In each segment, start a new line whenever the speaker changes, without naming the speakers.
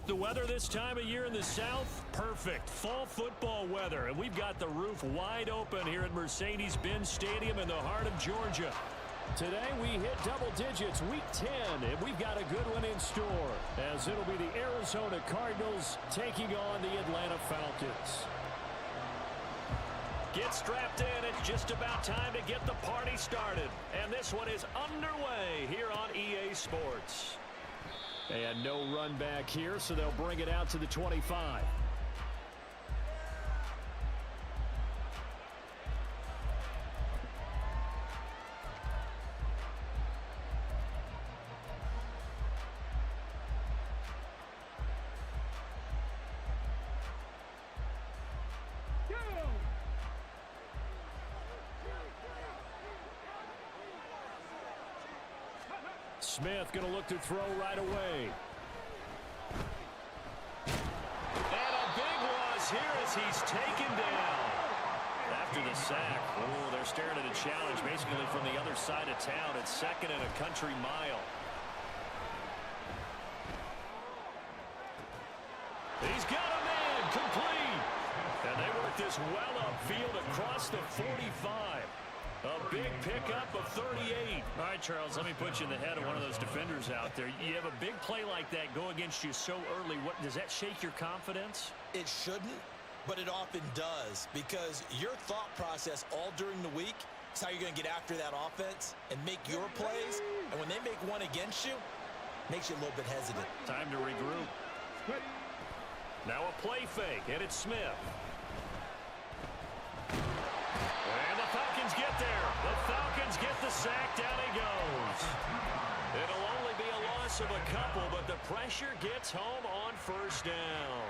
The weather this time of year in the South, perfect. Fall football weather, and we've got the roof wide open here at Mercedes-Benz Stadium in the heart of Georgia. Today we hit double digits, week 10, and we've got a good one in store, as it'll be the Arizona Cardinals taking on the Atlanta Falcons. Get strapped in. It's just about time to get the party started. And this one is underway here on EA Sports. And no run back here, so they'll bring it out to the 25. Smith going to look to throw right away. And a big loss here as he's taken down. After the sack, oh, they're staring at a challenge basically from the other side of town. It's second and a country mile. He's got a man complete. And they work this well upfield across the 45. A big pickup of 38. All right, Charles, let me put you in the head of one of those defenders out there. You have a big play like that go against you so early. What does that shake your confidence?
It shouldn't, but it often does, because your thought process all during the week is how you're going to get after that offense and make your plays. And when they make one against you, it makes you a little bit hesitant.
Time to regroup. Now a play fake, and it's Smith. Get there. The Falcons get the sack. Down he goes. It'll only be a loss of a couple, but the pressure gets home on first down.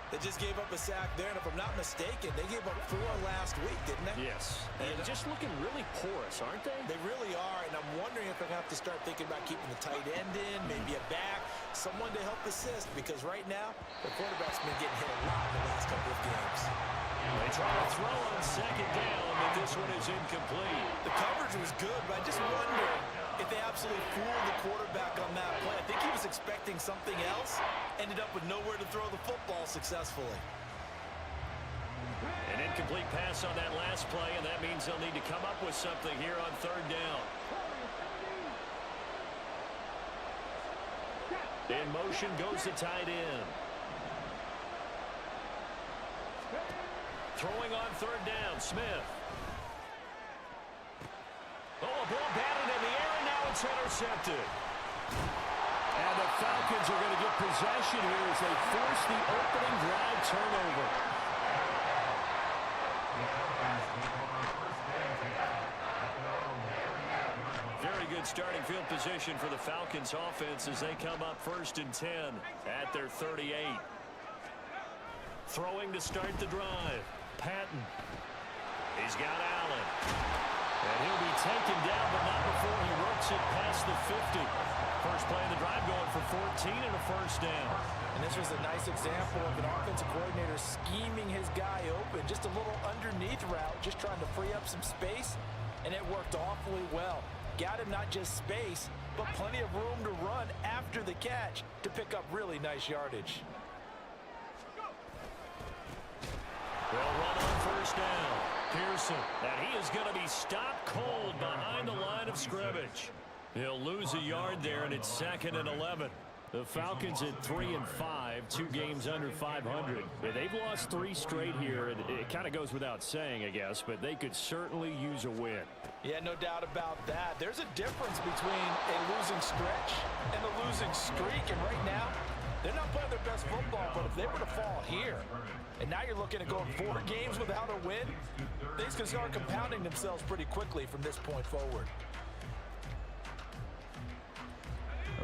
They just gave up a sack there, and if I'm not mistaken, they gave up 4 last week, didn't they?
Yes. And just looking really porous, aren't they?
They really are, and I'm wondering if they're going to have to start thinking about keeping the tight end in, maybe a back, someone to help assist, because right now, the quarterback's been getting hit a lot in the last couple of games.
They try to throw on second down, but this one is incomplete.
The coverage was good, but I just wonder if they absolutely fooled the quarterback on that play. I think he was expecting something else, ended up with nowhere to throw the football successfully.
An incomplete pass on that last play, and that means they'll need to come up with something here on third down. In motion goes the tight end. Throwing on third down, Smith. Oh, a ball batted in the air, and now it's intercepted. And the Falcons are going to get possession here as they force the opening drive turnover. Very good starting field position for the Falcons offense as they come up 1st and 10 at their 38. Throwing to start the drive. Patton. He's got Allen. And he'll be taken down, but not before he works it past the 50. First play of the drive going for 14 and a first down.
And this was a nice example of an offensive coordinator scheming his guy open. Just a little underneath route, just trying to free up some space, and it worked awfully well. Got him not just space, but plenty of room to run after the catch to pick up really nice yardage.
They'll run on first down. Pearson. And he is going to be stopped cold behind the line of scrimmage. He'll lose a yard there, and it's 2nd and 11. The Falcons at 3-5, 2 games under 500. Yeah, they've lost 3 straight here, and it kind of goes without saying, I guess, but they could certainly use a win.
Yeah, no doubt about that. There's a difference between a losing stretch and a losing streak, and right now, they're not playing their best football, but if they were to fall here, and now you're looking at going 4 games without a win, things can start compounding themselves pretty quickly from this point forward.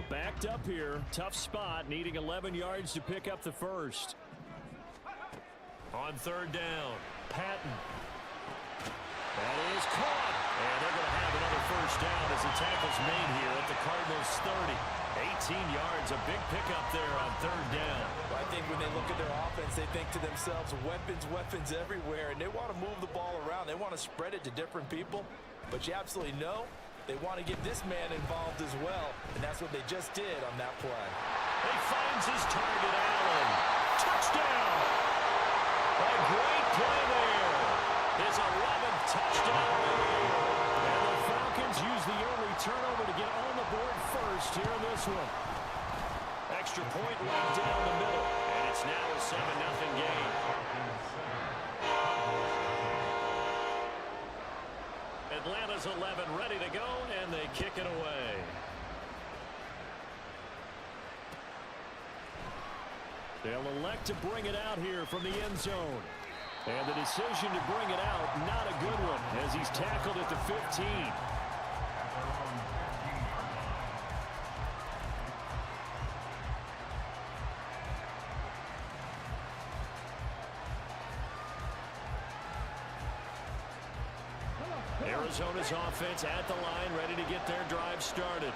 Backed up here, tough spot, needing 11 yards to pick up the first. On third down, Patton. That is caught. And they're going to have another first down as the tackle's made here at the Cardinals 30. 18 yards, a big pickup there on third down.
Well, I think when they look at their offense, they think to themselves, weapons, weapons everywhere, and they want to move the ball around. They want to spread it to different people. But you absolutely know They want to get this man involved as well, and that's what they just did on that play.
He finds his target, Allen. Touchdown! A great play there. His 11th touchdown of the year. And the Falcons use the early turnover to get on the board first here in this one. Extra point right down the middle, and it's now a 7-0 game. Atlanta's 11 ready to go, and they kick it away. They'll elect to bring it out here from the end zone. And the decision to bring it out, not a good one, as he's tackled at the 15. Arizona's offense at the line, ready to get their drive started.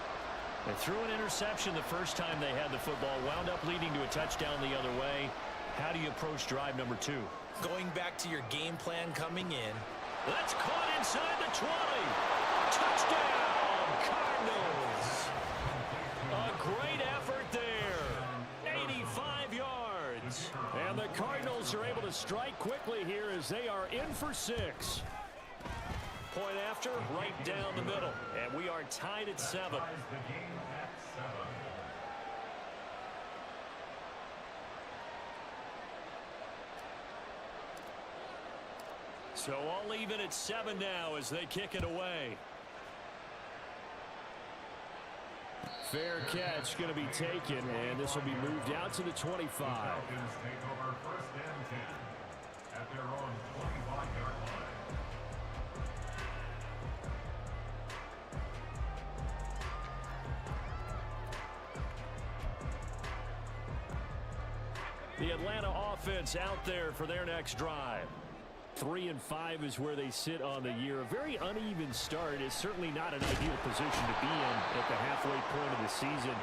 They threw an interception the first time they had the football, wound up leading to a touchdown the other way. How do you approach drive number 2?
Going back to your game plan coming in.
That's caught inside the 20. Touchdown, Cardinals. A great effort there. 85 yards. And the Cardinals are able to strike quickly here as they are in for 6. Point after, right down the middle. And we are tied at 7. So all even at 7 now as they kick it away. Fair catch going to be taken, and this will be moved out to the 25.
Take over 1st and 10 at their own 25-yard line.
The Atlanta offense out there for their next drive. 3-5 is where they sit on the year. A very uneven start is certainly not an ideal position to be in at the halfway point of the season.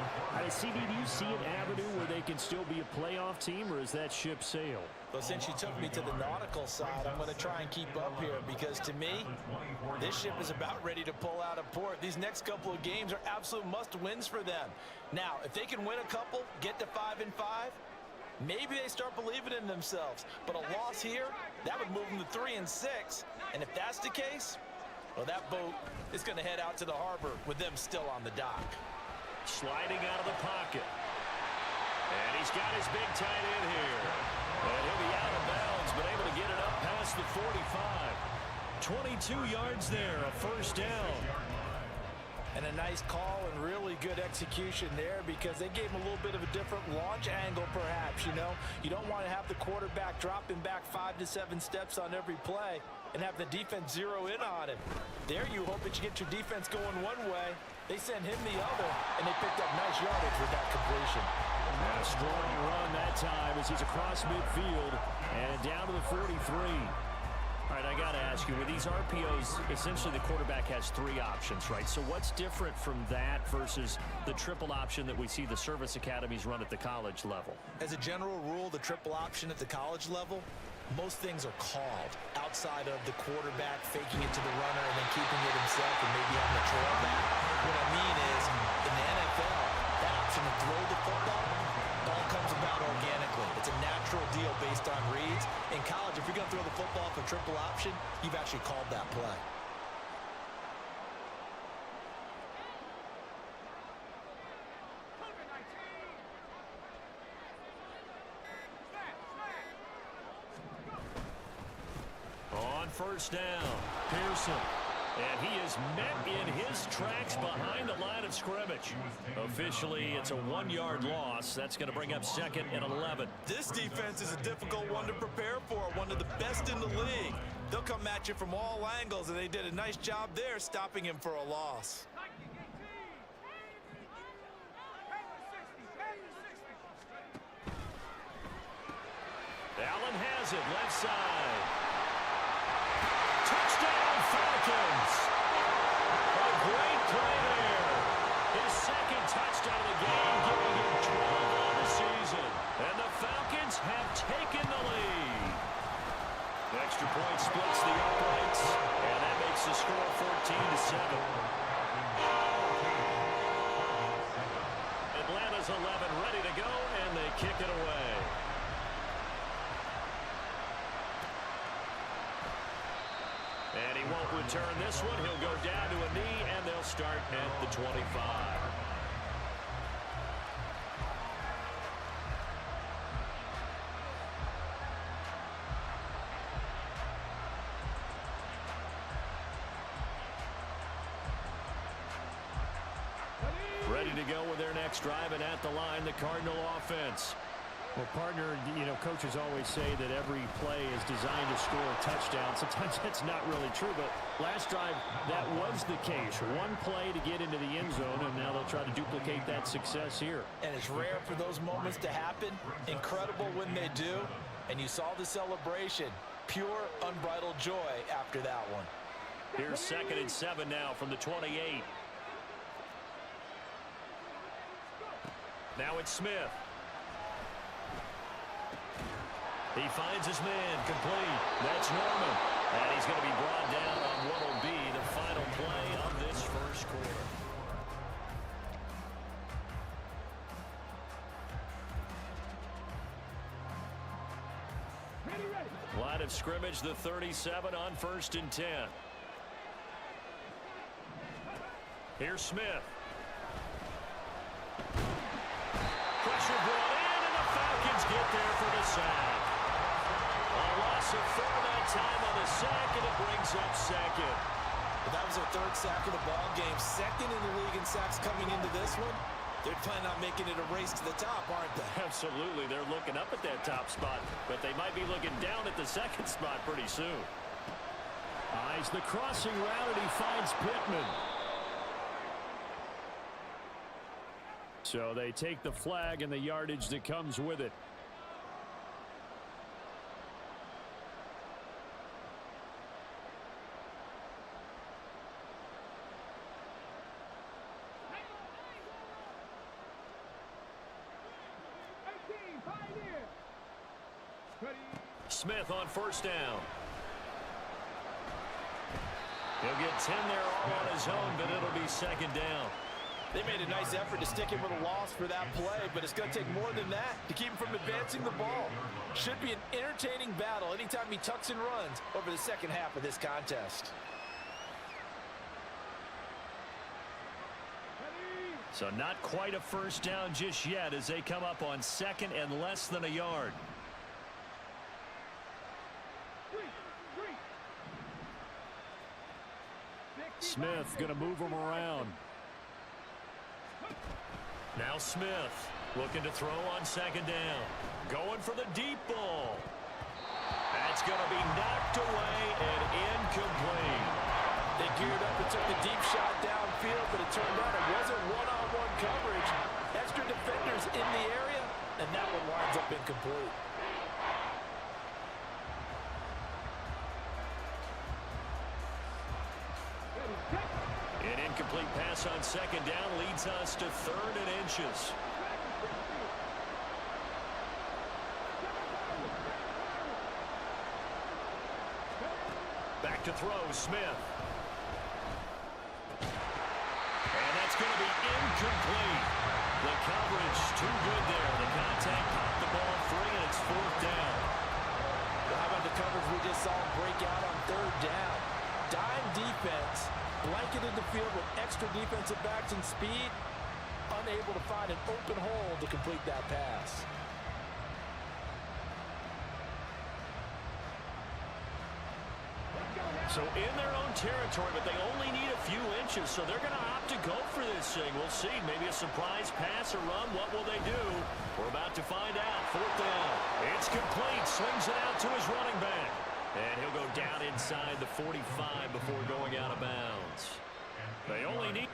CD, do you see an avenue where they can still be a playoff team, or is that ship sailed?
Well, since you took me to the nautical side, I'm going to try and keep up here because, to me, this ship is about ready to pull out of port. These next couple of games are absolute must-wins for them. Now, if they can win a couple, get to 5-5, maybe they start believing in themselves. But a loss here, that would move them to 3-6. And if that's the case, well, that boat is going to head out to the harbor with them still on the dock.
Sliding out of the pocket. And he's got his big tight end here. And he'll be out of bounds, but able to get it up past the 45. 22 yards there, a first down.
And a nice call and really good execution there because they gave him a little bit of a different launch angle perhaps, you know. You don't want to have the quarterback dropping back 5 to 7 steps on every play and have the defense zero in on him. There you hope that you get your defense going one way. They send him the other, and they picked up nice yardage with that completion.
And a strong run that time as he's across midfield and down to the 43. All right, I got to ask you, with these RPOs, essentially the quarterback has 3 options, right? So what's different from that versus the triple option that we see the service academies run at the college level?
As a general rule, the triple option at the college level, most things are called outside of the quarterback faking it to the runner and then keeping it himself and maybe having the trail back. What I mean is, in the NFL, that option to throw the football all comes about organically. It's a natural deal based on reads. In college, if you're going to throw the football for triple option, you've actually called that play.
On first down, Pearson. And he is met in his tracks behind the line of scrimmage. Officially, it's a 1-yard loss. That's going to bring up 2nd and 11.
This defense is a difficult one to prepare for, one of the best in the league. They'll come at you from all angles, and they did a nice job there stopping him for a loss.
Allen has it, left side. Touchdown, Falcons. A great play there. His 2nd touchdown of the game, giving him 12 on the season. And the Falcons have taken the lead. The extra point splits the uprights, and that makes the score 14-7. has 11 ready to go, and they kick it away. And he won't return this one. He'll go down to a knee, and they'll start at the 25. Ready to go with their next drive, and at the line, the Cardinal offense.
Well, partner, coaches always say that every play is designed to score a touchdown. Sometimes that's not really true, but last drive, that was the case. One play to get into the end zone, and now they'll try to duplicate that success here.
And it's rare for those moments to happen. Incredible when they do. And you saw the celebration. Pure, unbridled joy after that one.
Here's 2nd and 7 now from the 28. Now it's Smith. He finds his man, complete. That's Norman. And he's going to be brought down on what will be the final play of this first quarter. Line of scrimmage, the 37 on 1st and 10. Here's Smith. Pressure brought in, and the Falcons get there for the sack. A loss of 4 that time on the sack, and it brings up 2nd.
But that was their 3rd sack of the ball game. 2nd in the league in sacks coming into this one. They're planning on making it a race to the top, aren't they?
Absolutely. They're looking up at that top spot, but they might be looking down at the 2nd spot pretty soon.
Eyes the crossing route, and he finds Pittman. So they take the flag and the yardage that comes with it.
Smith on 1st down. He'll get 10 there all on his own, but it'll be 2nd down.
They made a nice effort to stick him with a loss for that play, but it's going to take more than that to keep him from advancing the ball. Should be an entertaining battle anytime he tucks and runs over the second half of this contest.
So not quite a 1st down just yet as they come up on 2nd and less than a yard.
Smith going to move him around.
Now Smith looking to throw on 2nd down. Going for the deep ball. That's going to be knocked away and incomplete.
They geared up and took the deep shot downfield, but it turned out it wasn't one-on-one coverage. Extra defenders in the area, and that one winds up incomplete.
An incomplete pass on 2nd down leads us to 3rd and inches. Back to throw, Smith. And that's going to be incomplete. The coverage too good there. The contact caught the ball free, and it's 4th down.
Well, how about the coverage we just saw him break out on 3rd down? Dime defense, blanketed the field with extra defensive backs and speed, unable to find an open hole to complete that pass.
So in their own territory, but they only need a few inches, so they're going to opt to go for this thing. We'll see. Maybe a surprise pass or run. What will they do? We're about to find out. 4th down. It's complete. Swings it out to his running back. And he'll go down inside the 45 before going out of bounds. They only need...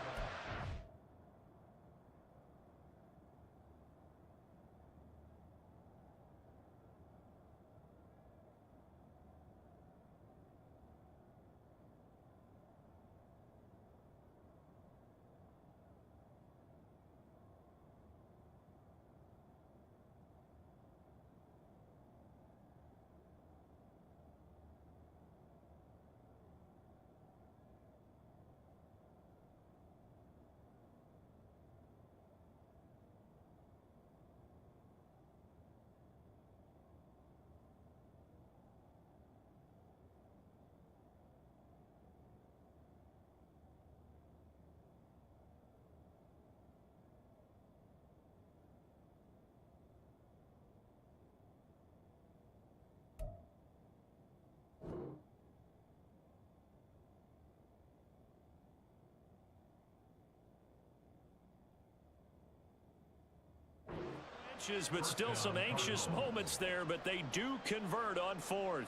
catches, but still some anxious moments there, but they do convert on 4th.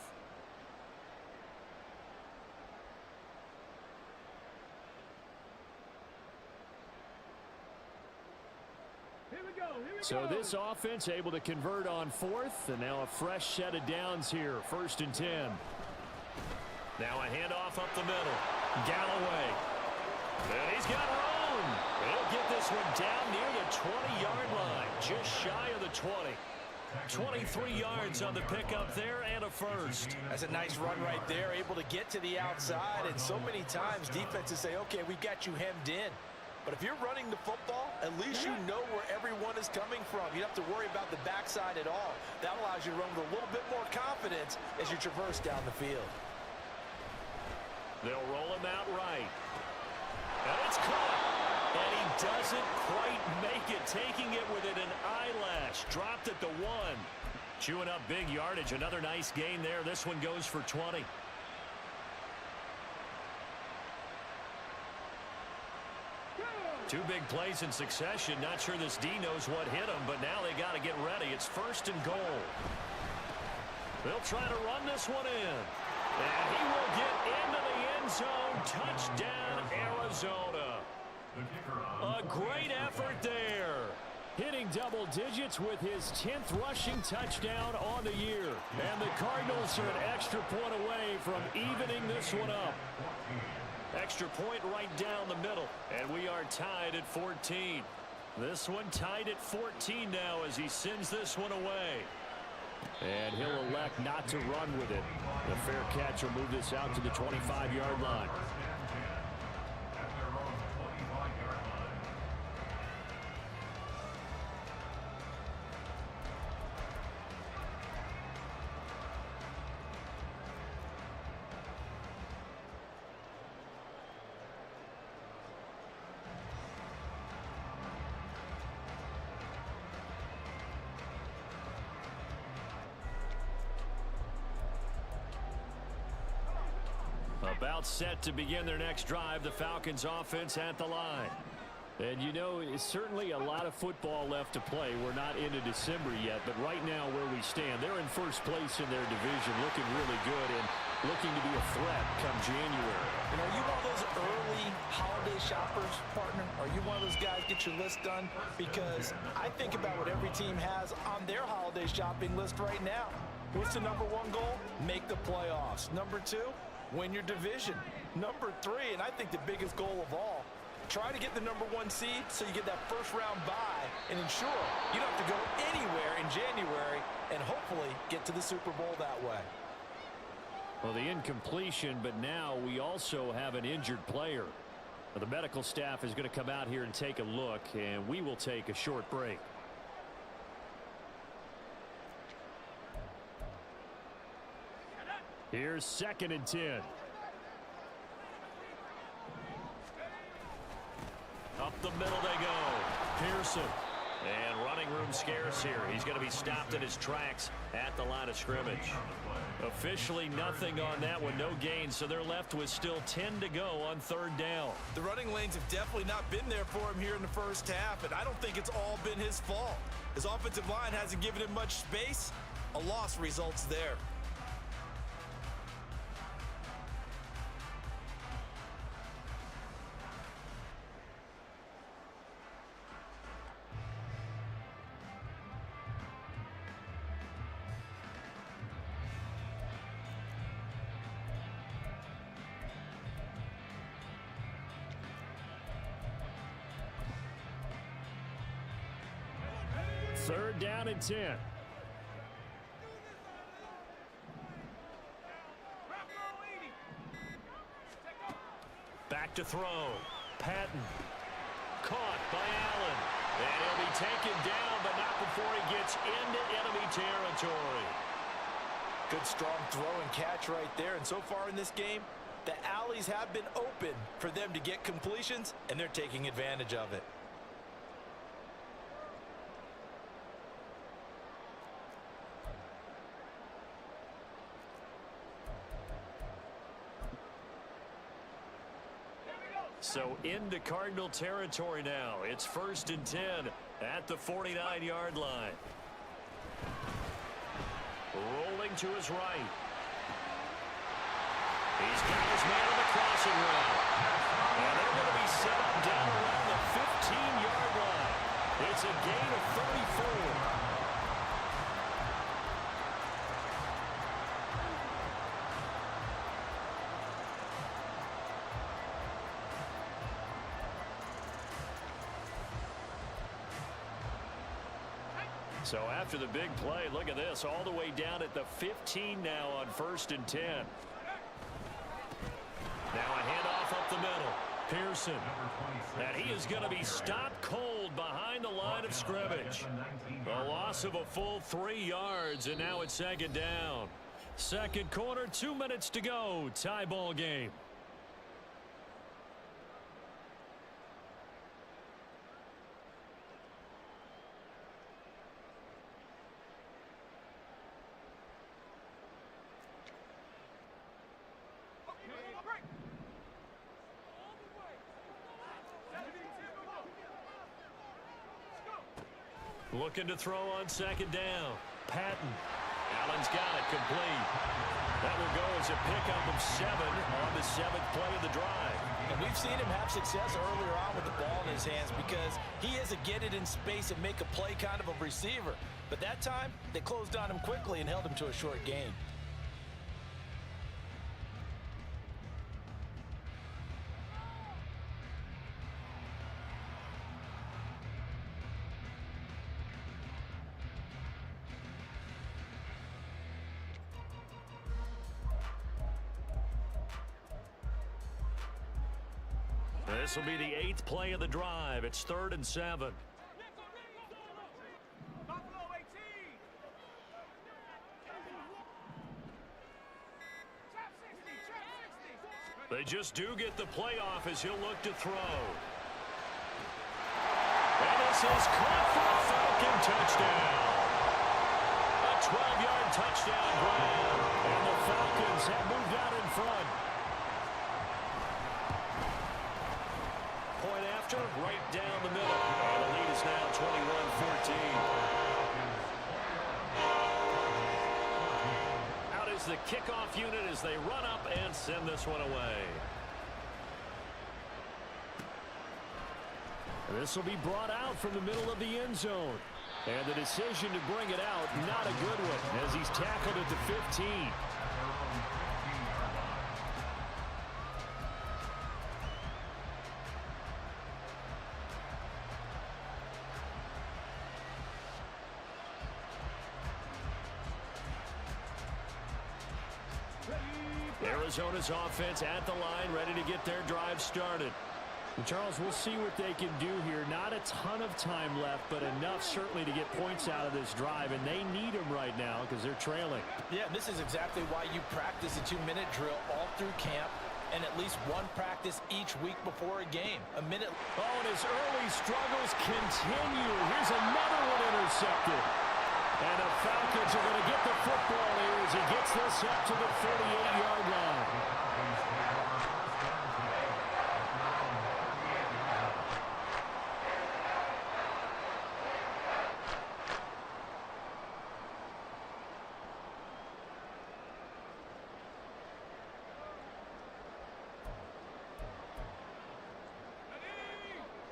So this offense able to convert on 4th, and now a fresh set of downs here, 1st and 10.
Now a handoff up the middle. Galloway. And he's got room. He'll get this one down near the 20-yard line, just shy of the 20. 23 yards on the pickup there and a first.
That's a nice run right there, able to get to the outside. And so many times defenses say, okay, we got you hemmed in. But if you're running the football, at least you know where everyone is coming from. You don't have to worry about the backside at all. That allows you to run with a little bit more confidence as you traverse down the field.
They'll roll him out right. And it's caught. And he doesn't quite make it, taking it within an eyelash. Dropped at the 1. Chewing up big yardage. Another nice gain there. This one goes for 20. Two big plays in succession. Not sure this D knows what hit him, but now they got to get ready. It's 1st and goal. They'll try to run this one in. And he will get into the end zone. Touchdown, Arizona. A great effort there.
Hitting double digits with his 10th rushing touchdown on the year. And the Cardinals are an extra point away from evening this one up.
Extra point right down the middle. And we are tied at 14. This one tied at 14 now as he sends this one away.
And he'll elect not to run with it. The fair catch will move this out to the 25-yard line.
About set to begin their next drive, the Falcons offense at the line.
And you know, it's certainly a lot of football left to play. We're not into December yet, but right now where we stand, they're in first place in their division, looking really good and looking to be a threat come January.
And are you one of those early holiday shoppers, partner? Are you one of those guys get your list done? Because I think about what every team has on their holiday shopping list right now. What's the #1 goal? Make the playoffs. #2, win your division. #3, and I think the biggest goal of all, try to get the #1 seed so you get that first-round bye and ensure you don't have to go anywhere in January and hopefully get to the Super Bowl that way.
Well, the incompletion, but now we also have an injured player. Well, the medical staff is going to come out here and take a look, and we will take a short break. Here's 2nd and 10.
Up the middle they go. Pearson. And running room scarce here. He's going to be stopped in his tracks at the line of scrimmage. Officially nothing on that one. No gain, so they're left with still 10 to go on 3rd down.
The running lanes have definitely not been there for him here in the first half, and I don't think it's all been his fault. His offensive line hasn't given him much space. A loss results there.
Third down and 10.
Back to throw. Patton. Caught by Allen. And he'll be taken down, but not before he gets into enemy territory.
Good strong throw and catch right there. And so far in this game, the alleys have been open for them to get completions, and they're taking advantage of it.
So into Cardinal territory now. It's 1st and 10 at the 49-yard line. Rolling to his right. He's got his man on the crossing route. And they're going to be set up down around the 15-yard line. It's a gain of 34. So after the big play, look at this, all the way down at the 15 now on 1st and 10. Now a handoff up the middle. Pearson. And he is going to be stopped cold behind the line of scrimmage. A loss of a full 3 yards, and now it's 2nd down. Second quarter, 2 minutes to go. Tie ball game. Looking to throw on 2nd down. Patton. Allen's got it complete. That will go as a pickup of 7 on the 7th play of the drive.
And we've seen him have success earlier on with the ball in his hands because he is a get it in space and make a play kind of a receiver. But that time, they closed on him quickly and held him to a short gain.
This will be the 8th play of the drive. It's 3rd and 7. They just do get the playoff as he'll look to throw. And this is caught for a Falcon touchdown. A 12-yard touchdown grab. And the Falcons have moved out in front. Point after, right down the middle. And the lead is now 21-14. Out is the kickoff unit as they run up and send this one away. This will be brought out from the middle of the end zone. And the decision to bring it out, not a good one, as he's tackled at the 15. Arizona's offense at the line, ready to get their drive started.
And Charles, we'll see what they can do here. Not a ton of time left, but enough certainly to get points out of this drive, and they need them right now because they're trailing.
Yeah, this is exactly why you practice a 2-minute drill all through camp and at least one practice each week before a game. A minute.
Oh, and his early struggles continue. Here's another one intercepted. And the Falcons are going to get the football here as he gets this up to the 48-yard line.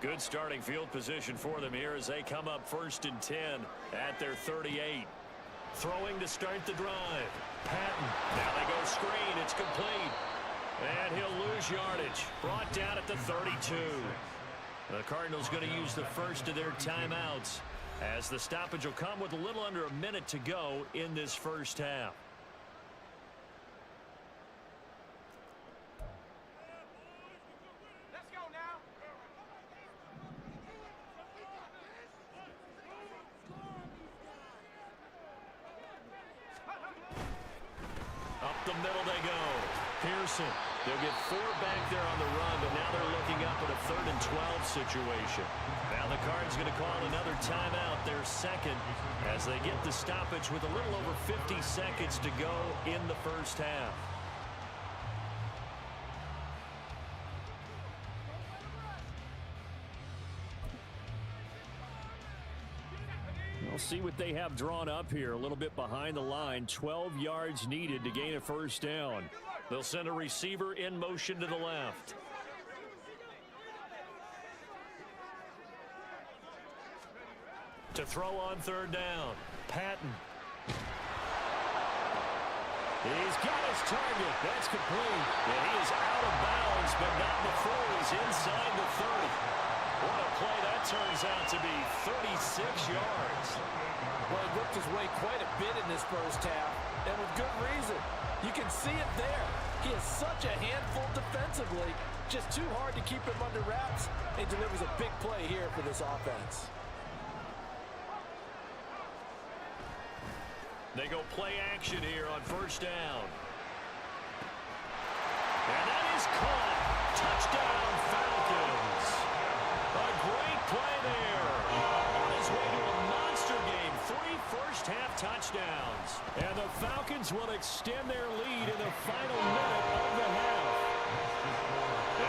Good starting field position for them here as they come up 1st and 10 at their 38. Throwing to start the drive. Patton. Now they go screen. It's complete. And he'll lose yardage. Brought down at the 32. The Cardinals going to use the first of their timeouts as the stoppage will come with a little under a minute to go in this first half. They'll get 4 back there on the run, but now they're looking up at a 3rd and 12 situation. Now the Cards going to call another timeout, their second, as they get the stoppage with a little over 50 seconds to go in the first half.
We'll see what they have drawn up here. A little bit behind the line. 12 yards needed to gain a first down.
They'll send a receiver in motion to the left. To throw on third down. Patton.
He's got his target. That's complete.
And he is out of bounds, but not before he's inside the 30. What a play that turns out to be. 36 yards.
Well, he worked his way quite a bit in this first half, and with good reason. You can see it there. He is such a handful defensively. Just too hard to keep him under wraps. He delivers a big play here for this offense.
They go play action here on first down. And that is caught. Touchdown, Falcons. A great play there. On his way to a monster game. 3 first-half touchdowns.
And the Falcons will extend their lead in the final minute of the half.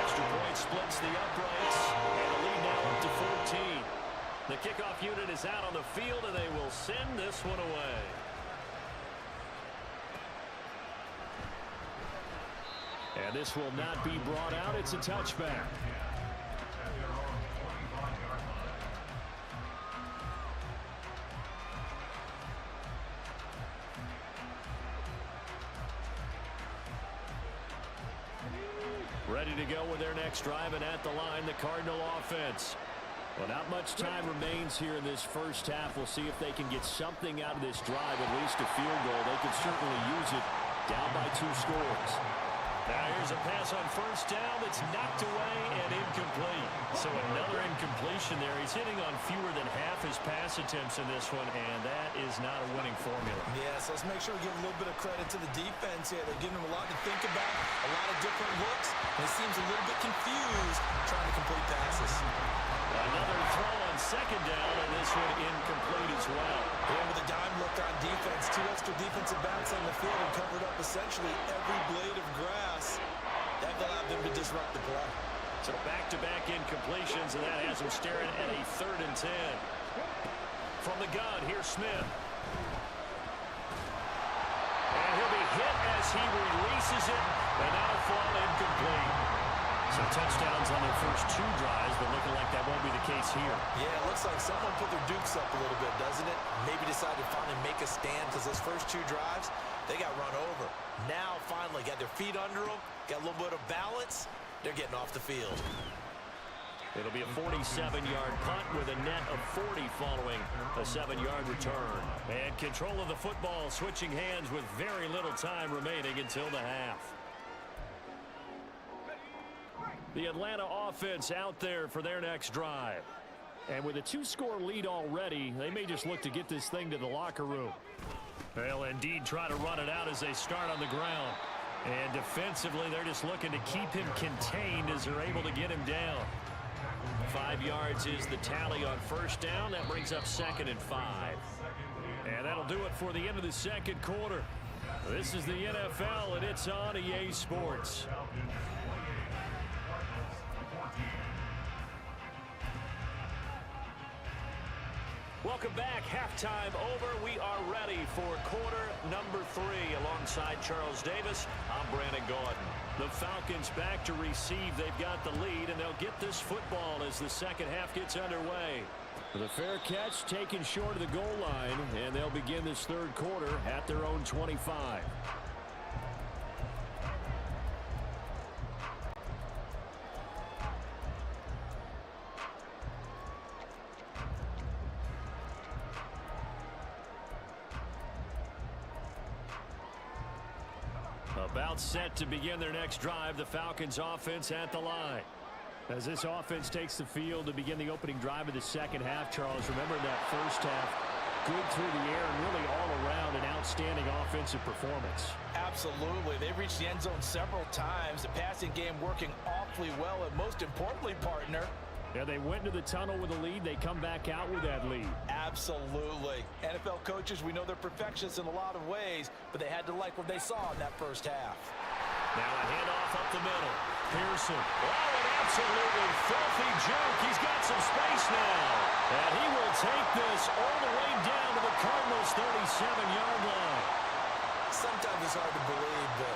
Extra point splits the uprights. And the lead now up to 14. The kickoff unit is out on the field, and they will send this one away.
And this will not be brought out. It's a touchback. Ready to go with their next drive, and at the line, the Cardinal offense. Well, not much time remains here in this first half. We'll see if they can get something out of this drive, at least a field goal. They could certainly use it down by 2 scores.
Now here's a pass on first down that's knocked away and incomplete. So another incompletion there. He's hitting on fewer than half his pass attempts in this one, and that is not a winning formula.
Yes, let's make sure we give a little bit of credit to the defense here. They're giving him a lot to think about, a lot of different looks, and he seems a little bit confused trying to complete passes.
Another throw on second down, and this one incomplete as well.
Yeah, with a dime look on defense, 2 extra defensive backs on the field and covered up essentially every blade of grass. That allowed them to disrupt the play.
So back-to-back incompletions, and that has him staring at a 3rd and 10. From the gun, here's Smith. And he'll be hit as he releases it, and that'll fall incomplete. So touchdowns on their first 2 drives, but looking like that won't be the case here.
Yeah, it looks like someone put their dukes up a little bit, doesn't it? Maybe decided to finally make a stand, because those first 2 drives, they got run over. Now, finally, got their feet under them, got a little bit of balance. They're getting off the field.
It'll be a 47-yard punt with a net of 40 following a 7-yard return. And control of the football switching hands with very little time remaining until the half. The Atlanta offense out there for their next drive. And with a 2-score lead already, they may just look to get this thing to the locker room. They'll indeed try to run it out as they start on the ground. And defensively, they're just looking to keep him contained as they're able to get him down. 5 yards is the tally on first down. That brings up 2nd and 5. And that'll do it for the end of the second quarter. This is the NFL, and it's on EA Sports. Welcome back. Halftime over. We are ready for quarter number 3. Alongside Charles Davis, I'm Brandon Gaudin. The Falcons back to receive. They've got the lead, and they'll get this football as the second half gets underway.
The fair catch taken short of the goal line, and they'll begin this third quarter at their own 25. About set to begin their next drive, the Falcons offense at the line. As this offense takes the field to begin the opening drive of the second half, Charles, remember that first half, good through the air and really all around an outstanding offensive performance.
Absolutely. They reached the end zone several times. The passing game working awfully well, and most importantly, partner,
yeah, they went into the tunnel with a lead. They come back out with that lead.
Absolutely. NFL coaches, we know they're perfectionists in a lot of ways, but they had to like what they saw in that first half.
Now a handoff up the middle. Pearson. Oh, an absolutely filthy juke. He's got some space now. And he will take this all the way down his 37-yard line.
Sometimes it's hard to believe, but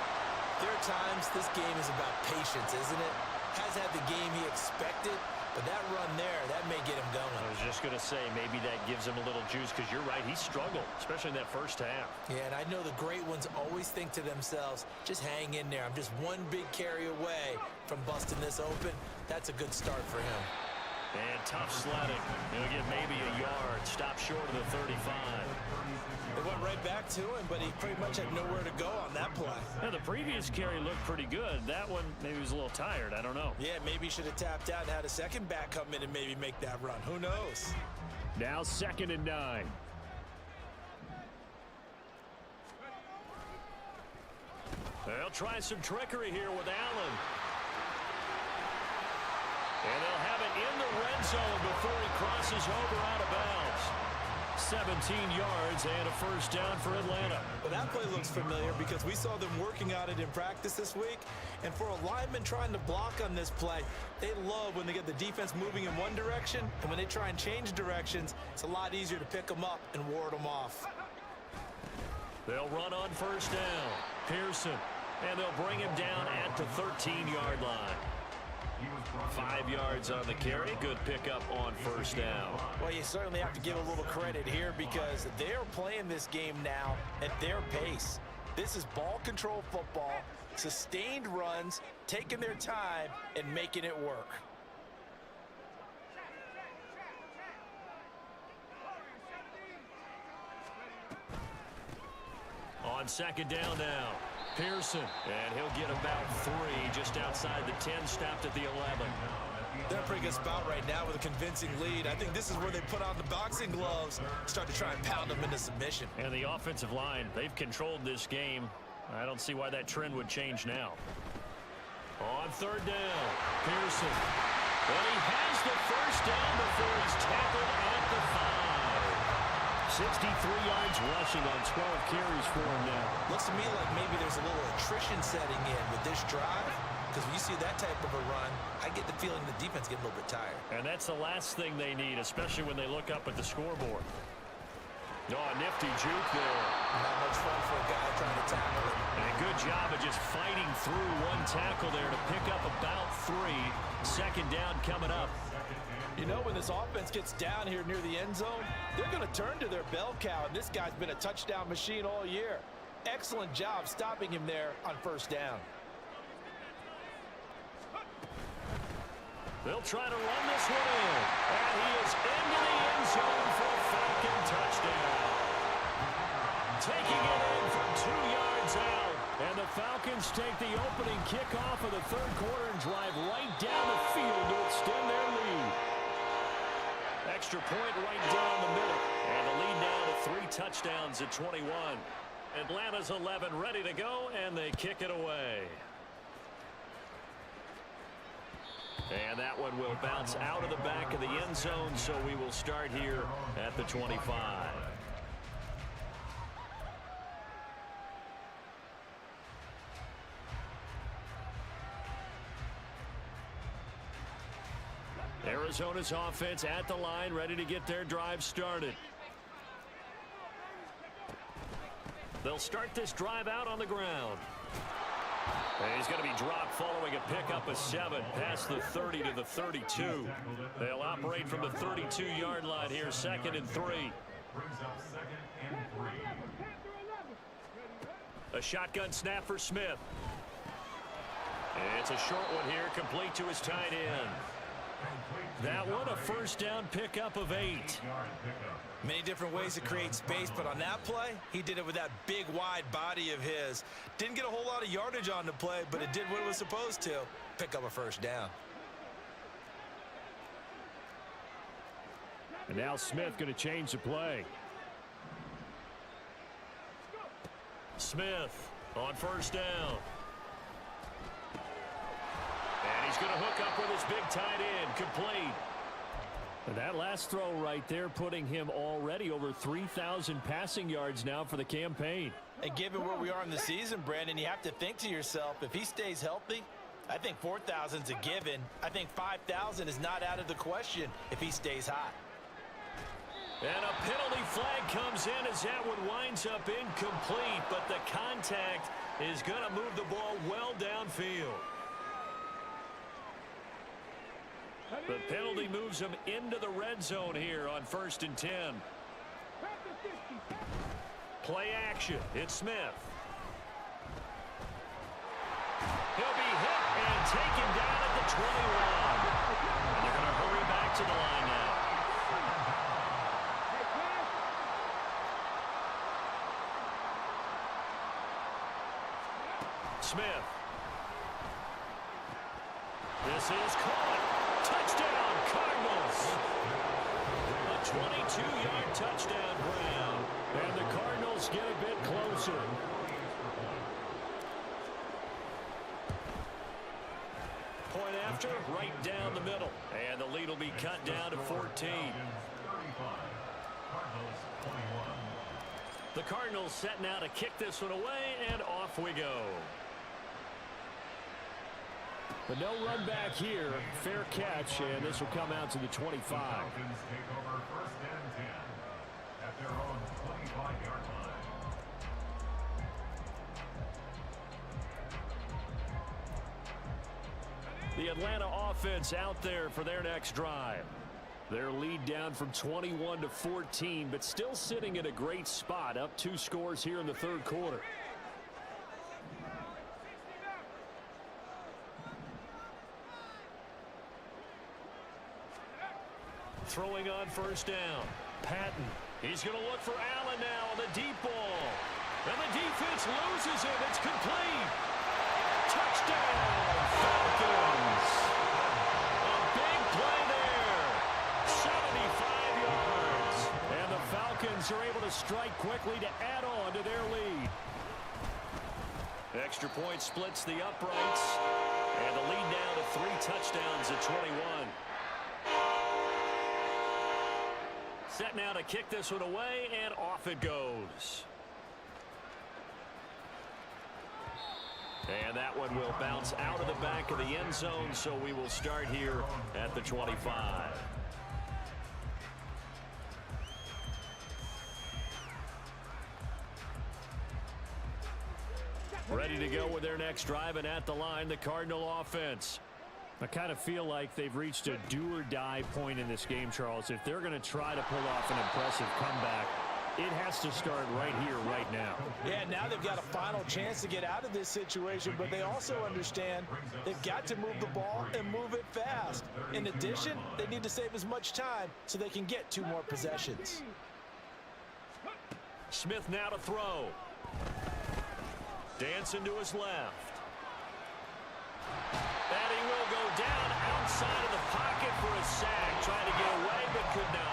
there are times this game is about patience, isn't it? Has had the game he expected, but that run there, that may get him going.
I was just going to say, maybe that gives him a little juice, because you're right, he struggled, especially in that first half.
Yeah, and I know the great ones always think to themselves, just hang in there. I'm just one big carry away from busting this open. That's a good start for him.
And tough sledding. He'll get maybe a yard. Stop short of the 35.
It went right back to him, but he pretty much had nowhere to go on that play.
Yeah, the previous carry looked pretty good. That one, maybe he was a little tired. I don't know.
Yeah, maybe he should have tapped out and had a second back come in and maybe make that run. Who knows?
Now 2nd and 9.
They'll try some trickery here with Allen. And they'll have it in the red zone before he crosses over out of bounds. 17 yards and a first down for Atlanta.
Well, that play looks familiar because we saw them working on it in practice this week. And for a lineman trying to block on this play, they love when they get the defense moving in one direction. And when they try and change directions, it's a lot easier to pick them up and ward them off.
They'll run on first down. Pearson. And they'll bring him down at the 13-yard line. 5 yards on the carry. Good pickup on first down.
Well, you certainly have to give a little credit here because they're playing this game now at their pace. This is ball control football, sustained runs, taking their time, and making it work.
On 2nd down now. Pearson, and he'll get about 3 just outside the 10, stopped at the 11.
They're in a pretty good spot right now with a convincing lead. I think this is where they put on the boxing gloves, start to try and pound them into submission.
And the offensive line, they've controlled this game. I don't see why that trend would change now. On 3rd down, Pearson. Well, he has the first down before he's tackled at the 5. 63 yards rushing on 12 carries for him now.
Looks to me like maybe there's a little attrition setting in with this drive, because when you see that type of a run, I get the feeling the defense getting a little bit tired.
And that's the last thing they need, especially when they look up at the scoreboard. Oh, a nifty juke there.
Not much fun for a guy trying to tackle it.
And a good job of just fighting through one tackle there to pick up about 3. 2nd down coming up.
You know, when this offense gets down here near the end zone, they're going to turn to their bell cow, and this guy's been a touchdown machine all year. Excellent job stopping him there on first down.
They'll try to run this one in. And he is into the end zone for a Falcon touchdown. Taking it in from 2 yards out. And the Falcons take the opening kickoff of the 3rd quarter and drive right down the field to extend their lead. Extra point right down the middle. And the lead now to 3 touchdowns at 21. Atlanta's 11 ready to go, and they kick it away. And that one will bounce out of the back of the end zone, so we will start here at the 25. Arizona's offense at the line, ready to get their drive started. They'll start this drive out on the ground. And he's going to be dropped following a pickup of 7 past the 30 to the 32. They'll operate from the 32-yard line here, 2nd and 3.
Brings up 2nd and 3.
A shotgun snap for Smith. And it's a short one here, complete to his tight end. That one a first down pickup of 8.
Many different ways to create space, but on that play, he did it with that big, wide body of his. Didn't get a whole lot of yardage on the play, but it did what it was supposed to. Pick up a first down.
And now Smith going to change the play.
Smith on first down. And he's going to hook up with his big tight end, complete.
And that last throw right there putting him already over 3,000 passing yards now for the campaign.
And given where we are in the season, Brandon, you have to think to yourself, if he stays healthy, I think 4,000 is a given. I think 5,000 is not out of the question if he stays hot.
And a penalty flag comes goes in as that one winds up incomplete, but the contact is going to move the ball well downfield. The penalty moves him into the red zone here on 1st and 10. Play action. It's Smith. He'll be hit and taken down at the 21. And they're going to hurry back to the line now. Smith. This is caught. Touchdown, Cardinals. A 22-yard touchdown ground.
And the Cardinals get a bit closer.
Point after, right down the middle. And the lead will be cut down to 14. The Cardinals set now to kick this one away, and off we go.
But no run back here. Fair catch, and this will come out to the 25.
Falcons take over 1st and 10 at their own 25-yard line.
The Atlanta offense out there for their next drive.
Their lead down from 21 to 14, but still sitting at a great spot, up 2 scores here in the 3rd quarter.
Throwing on 1st down. Patton. He's going to look for Allen now on the deep ball. And the defense loses it. It's complete. Touchdown, Falcons. A big play there. 75 yards.
And the Falcons are able to strike quickly to add on to their lead.
Extra point splits the uprights. And the lead now to 3 touchdowns at 21. Set now to kick this one away, and off it goes. And that one will bounce out of the back of the end zone, so we will start here at the 25. Ready to go with their next drive, and at the line, the Cardinal offense.
I kind of feel like they've reached a do-or-die point in this game, Charles. If they're going to try to pull off an impressive comeback, it has to start right here, right now.
Yeah, now they've got a final chance to get out of this situation, but they also understand they've got to move the ball and move it fast. In addition, they need to save as much time so they can get 2 more possessions.
Smith now to throw. Dancing to his left. And he will go down outside of the pocket for a sack. Trying to get away, but could not.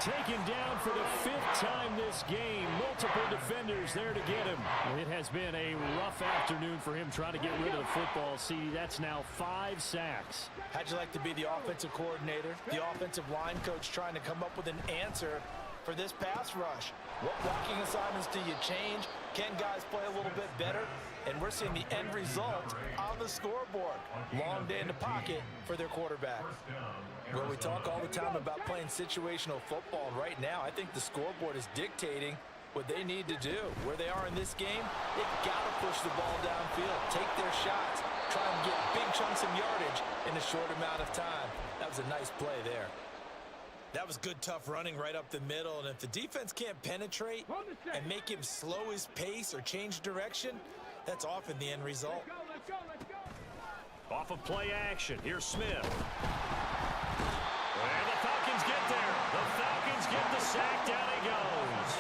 Taken down for the 5th time this game. Multiple defenders there to get him. It has been a rough afternoon for him trying to get rid of the football. See, that's now 5 sacks.
How'd you like to be the offensive coordinator, the offensive line coach trying to come up with an answer for this pass rush? What blocking assignments do you change? Can guys play a little bit better? And we're seeing the end result on the scoreboard. Long day in the pocket for their quarterback. Well, we talk all the time about playing situational football. Right now, I think the scoreboard is dictating what they need to do. Where they are in this game, they've got to push the ball downfield, take their shots, try and get big chunks of yardage in a short amount of time. That was a nice play there. That was good, tough running right up the middle. And if the defense can't penetrate and make him slow his pace or change direction, that's often the end result.
Off of play action. Here's Smith. And the Falcons get there. The Falcons get the sack. Down he goes.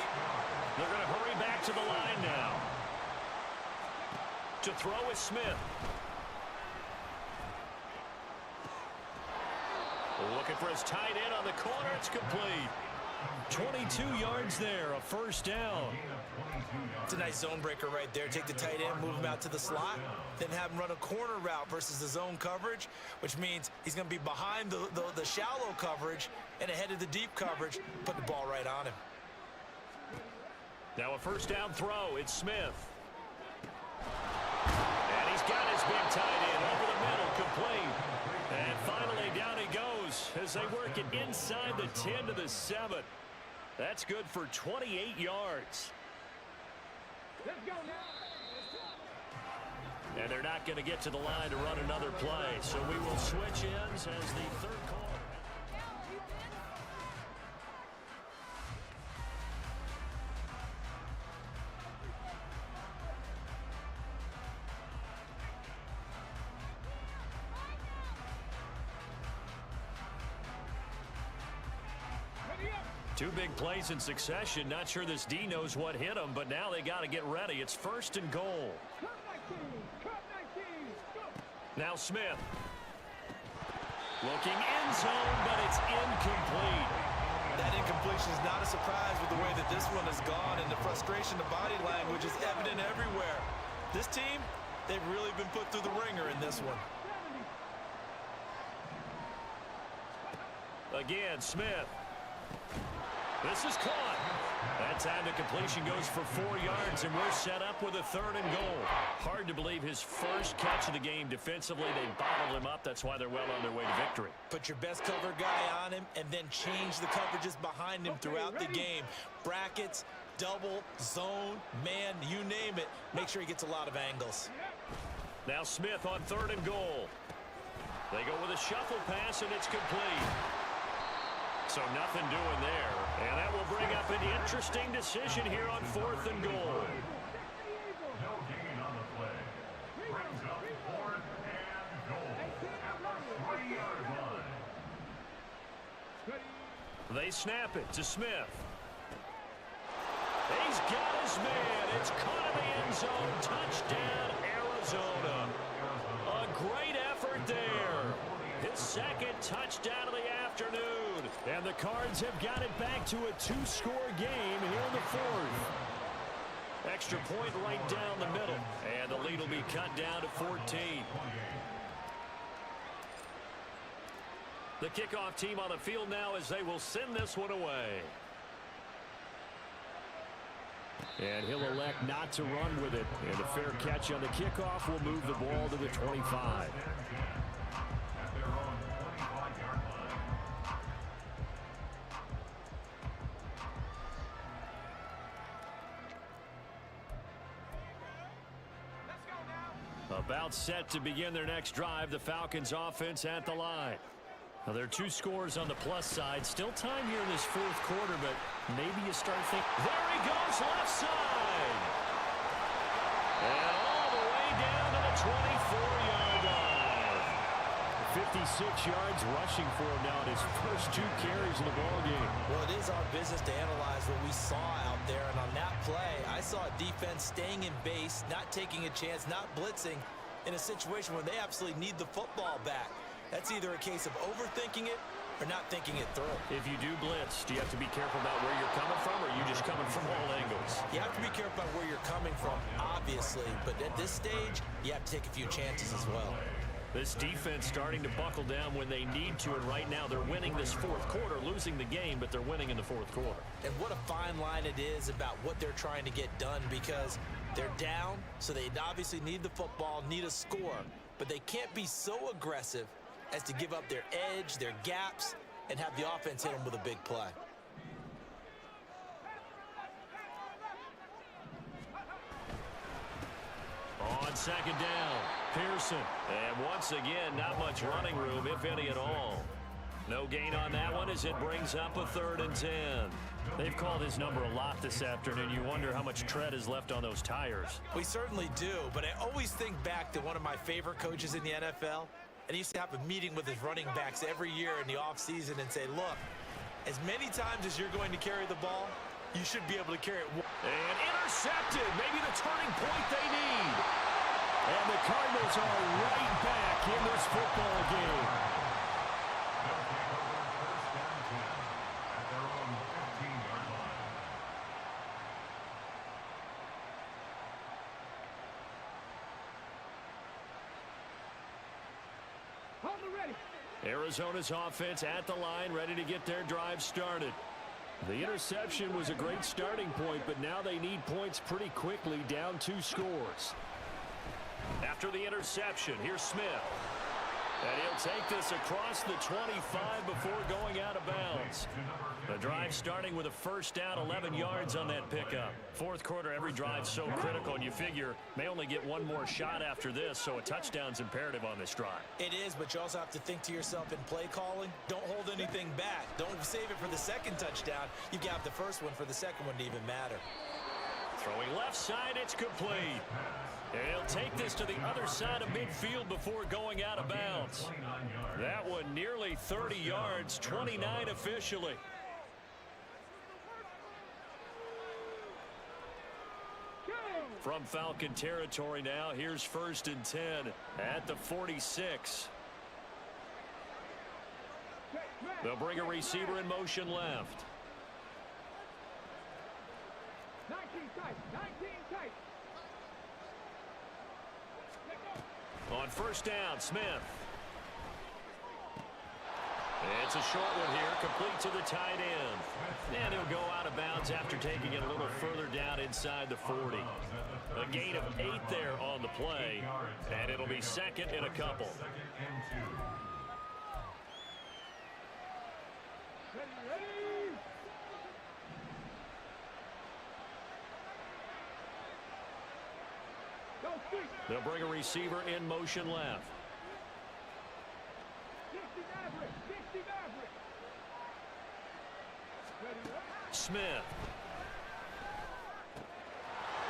They're going to hurry back to the line now. To throw is Smith. Looking for his tight end on the corner. It's complete. 22 yards there, a 1st down.
It's a nice zone breaker right there. Take the tight end, move him out to the slot, then have him run a corner route versus the zone coverage, which means he's going to be behind the shallow coverage and ahead of the deep coverage. Put the ball right on him.
Now a 1st down throw. It's Smith. And he's got his big tight end over the middle, complete. And finally down he goes as they work it inside the 10 to the 7. That's good for 28 yards.
Let's go now.
And they're not going to get to the line to run another play. So we will switch ends as the third quarter. Two big plays in succession. Not sure this D knows what hit him, but now they got to get ready. It's 1st and goal. Now Smith. Looking end zone, but it's incomplete.
That incompletion is not a surprise with the way that this one has gone, and the frustration, the body language is evident everywhere. This team, they've really been put through the ringer in this one.
Again, Smith. This is caught. That time the completion goes for 4 yards, and we're set up with a 3rd and goal. Hard to believe his first catch of the game defensively. They bottled him up. That's why they're well on their way to victory.
Put your best cover guy on him and then change the coverages behind him throughout the game. Brackets, double, zone, man, you name it. Make sure he gets a lot of angles.
Now Smith on 3rd and goal. They go with a shuffle pass, and it's complete. So nothing doing there. And that will bring up an interesting decision here on 4th and goal.
No gain on the play. Brings up 4th and goal at the 3-yard line.
They snap it to Smith. He's got his man. It's caught in the end zone. Touchdown, Arizona. A great effort there. His 2nd touchdown of the afternoon. And the Cards have got it back to a 2-score game here in the 4th. Extra point right down the middle. And the lead will be cut down to 14. The kickoff team on the field now as they will send this one away.
And he'll elect not to run with it. And a fair catch on the kickoff will move the ball to the 25.
At their own 25-yard line.
About set to begin their next drive. The Falcons offense at the line. Now, there are 2 scores on the plus side. Still time here in this 4th quarter, but maybe you start thinking. There he goes, left side. And all the way down to the 24-yard line.
56 yards rushing for him now in his first 2 carries in the ballgame.
Well, it is our business to analyze what we saw out there, and on that play, I saw a defense staying in base, not taking a chance, not blitzing in a situation where they absolutely need the football back. That's either a case of overthinking it or not thinking it through.
If you do blitz, do you have to be careful about where you're coming from, or are you just coming from all angles?
You have to be careful about where you're coming from, obviously, but at this stage, you have to take a few chances as well.
This defense starting to buckle down when they need to, and right now they're winning this 4th quarter, losing the game, but they're winning in the 4th quarter.
And what a fine line it is about what they're trying to get done, because they're down, so they obviously need the football, need a score, but they can't be so aggressive as to give up their edge, their gaps, and have the offense hit them with a big play.
On 2nd down, Pearson. And once again, not much running room, if any at all. No gain on that one as it brings up a 3rd and 10. They've called his number a lot this afternoon. You wonder how much tread is left on those tires.
We certainly do, but I always think back to one of my favorite coaches in the NFL, and he used to have a meeting with his running backs every year in the offseason and say, look, as many times as you're going to carry the ball, you should be able to carry it.
And intercepted, maybe the turning point they need. And the Cardinals are right back in this football game.
They'll take over 1st and 10 at their own 15-yard line.
Hold it ready.
Arizona's offense at the line, ready to get their drive started.
The interception was a great starting point, but now they need points pretty quickly, down 2 scores.
After the interception, here's Smith. And he'll take this across the 25 before going out of bounds. The drive starting with a first down, 11 yards on that pickup. Fourth quarter, every drive's so critical, and you figure may only get one more shot after this, so a touchdown's imperative on this drive.
It is, but you also have to think to yourself in play calling, don't hold anything back. Don't save it for the second touchdown. You got the first one for the second one to even matter.
Throwing left side, it's complete. And he'll take this to the other side of midfield before going out of bounds. That one nearly 30 yards, 29 officially. From Falcon territory now, here's 1st and 10 at the 46. They'll bring a receiver in motion left.
19 tight, 19 tight.
On first down, Smith. It's a short one here, complete to the tight end. And he'll go out of bounds after taking it a little further down inside the 40. A gain of 8 there on the play, and it'll be second and a couple.
Ready. Go street.
They'll bring a receiver in motion left.
60 Maverick, 60 Maverick. Ready.
Smith.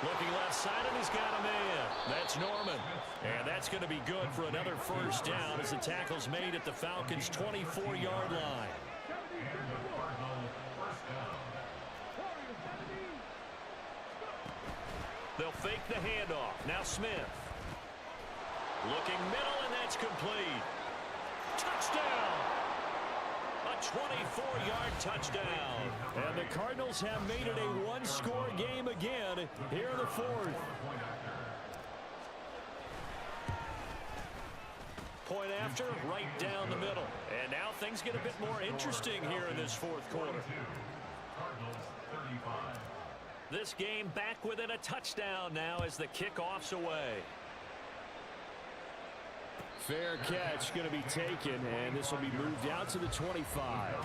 Looking left side, and he's got a man. That's Norman. And that's going to be good for another first down as the tackle's made at the Falcons' 24-yard line.
70, 70.
They'll fake the handoff. Now Smith. Looking middle, and that's complete. Touchdown! A 24-yard touchdown.
And the Cardinals have made it a one-score game again here in the fourth.
Point after, right down the middle. And now things get a bit more interesting here in this fourth quarter. This game back within a touchdown now as the kickoff's away.
Fair catch going to be taken, and this will be moved out to the 25.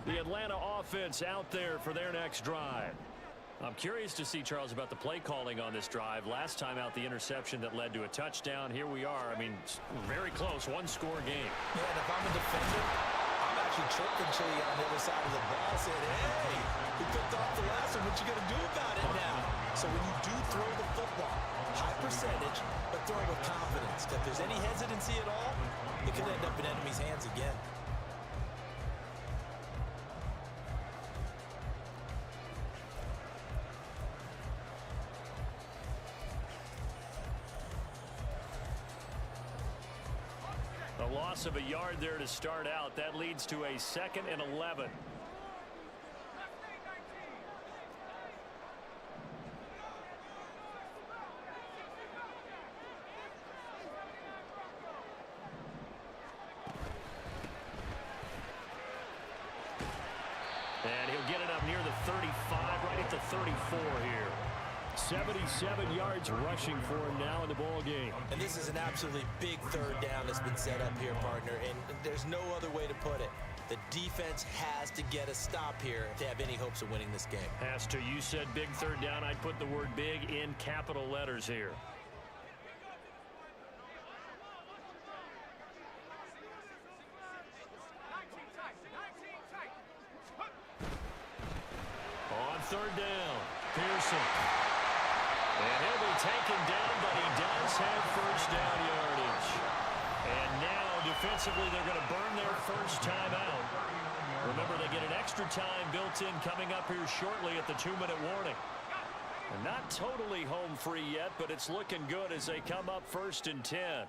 The Atlanta offense out there for their next drive. I'm curious to see, Charles, about the play calling on this drive. Last time out, the interception that led to a touchdown. Here we are. I mean, very close, one-score game.
Yeah, and if I'm a defender, I'm actually chirping Chili on the other side of the ball, saying, hey, we picked off the last one. What you going to do about it now? So when you do throw the football, high percentage, but throw with confidence. If there's any hesitancy at all, it could end up in enemy's hands again.
A loss of a yard there to start out. That leads to a 2nd and 11. And he'll get it up near the 35, right at the 34 here.
77 yards rushing for him now in the ball game.
And this is an absolutely big third down that's been set up here, partner, and there's no other way to put it. The defense has to get a stop here if they have any hopes of winning this game.
Has to. You said big third down. I'd put the word big in capital letters here. On third down, Pearson. And he'll be taken down, but he does have first down yardage. And now, defensively, they're going to burn their first time out. Remember, they get an extra time built in coming up here shortly at the 2-minute warning. And not totally home free yet, but it's looking good as they come up 1st and 10.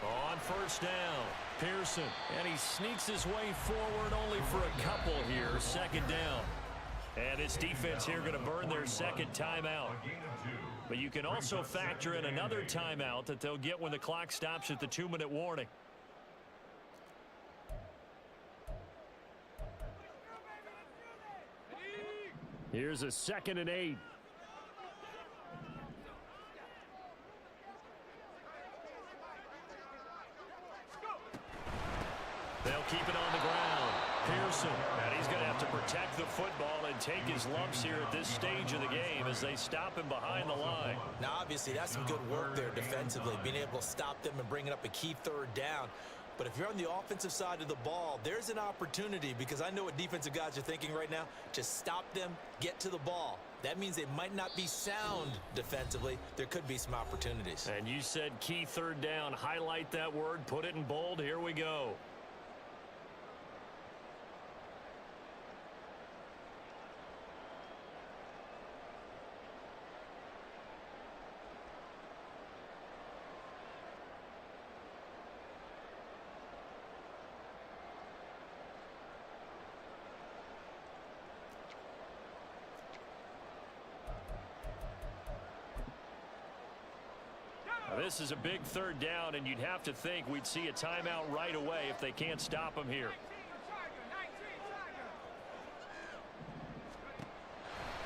On first down, Pearson. And he sneaks his way forward only for a couple here. 2nd down. And this defense here going to burn their 2nd timeout. But you can also factor in another timeout that they'll get when the clock stops at the 2-minute warning.
Here's a 2nd and 8.
They'll keep it on the ground. Pearson, and he's going to have to protect the football and take his lumps here at this stage of the game as they stop him behind the line.
Now, obviously, that's some good work there defensively, being able to stop them and bringing up a key 3rd down. But if you're on the offensive side of the ball, there's an opportunity, because I know what defensive guys are thinking right now. Just stop them, get to the ball. That means they might not be sound defensively. There could be some opportunities.
And you said key 3rd down. Highlight that word, put it in bold. Here we go. This is a big 3rd down, and you'd have to think we'd see a timeout right away if they can't stop him here.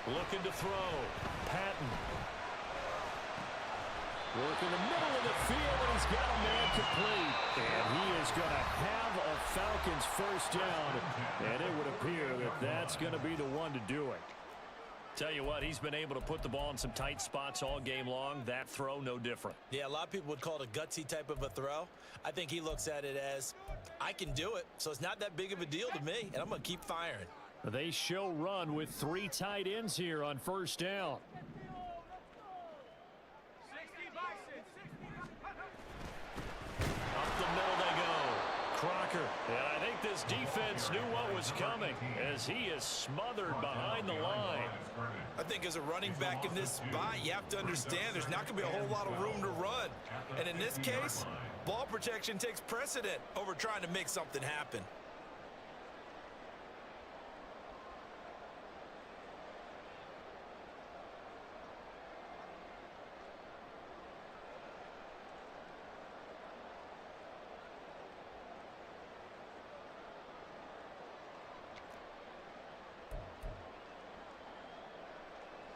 Looking to throw. Patton.
Work in the middle of the field, and he's got a man complete. And he is going to have a Falcons 1st down, and it would appear that that's going to be the one to do it.
Tell you what, he's been able to put the ball in some tight spots all game long. That throw, no different.
Yeah, a lot of people would call it a gutsy type of a throw. I think he looks at it as, I can do it, so it's not that big of a deal to me, and I'm going to keep firing.
They show run with 3 tight ends here on 1st down.
Up the middle they go. Crocker. And I think this defense knew what was coming as he is smothered behind the line.
I think as a running back in this spot, you have to understand there's not going to be a whole lot of room to run. And in this case, ball protection takes precedent over trying to make something happen.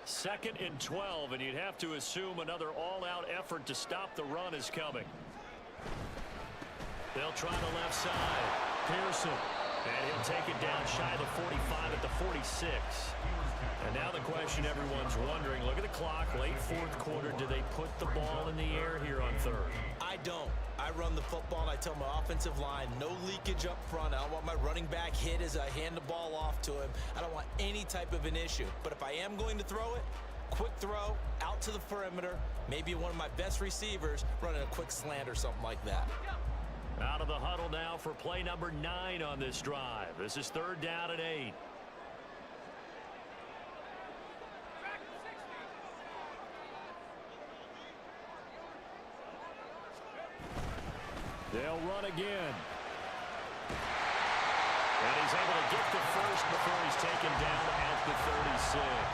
Second and 12, and you'd have to assume another all-out effort to stop the run is coming. They'll try the left side. Pearson, and he'll take it down shy of the 45 at the 46. And now the question everyone's wondering, look at the clock, late 4th quarter, do they put the ball in the air here on 3rd?
I don't. I run the football, and I tell my offensive line, no leakage up front. I don't want my running back hit as I hand the ball off to him. I don't want any type of an issue. But if I am going to throw it, quick throw, out to the perimeter, maybe one of my best receivers running a quick slant or something like that.
Out of the huddle now for play number 9 on this drive. This is 3rd down and 8.
They'll run again.
And he's able to get the first before he's taken down at the 36.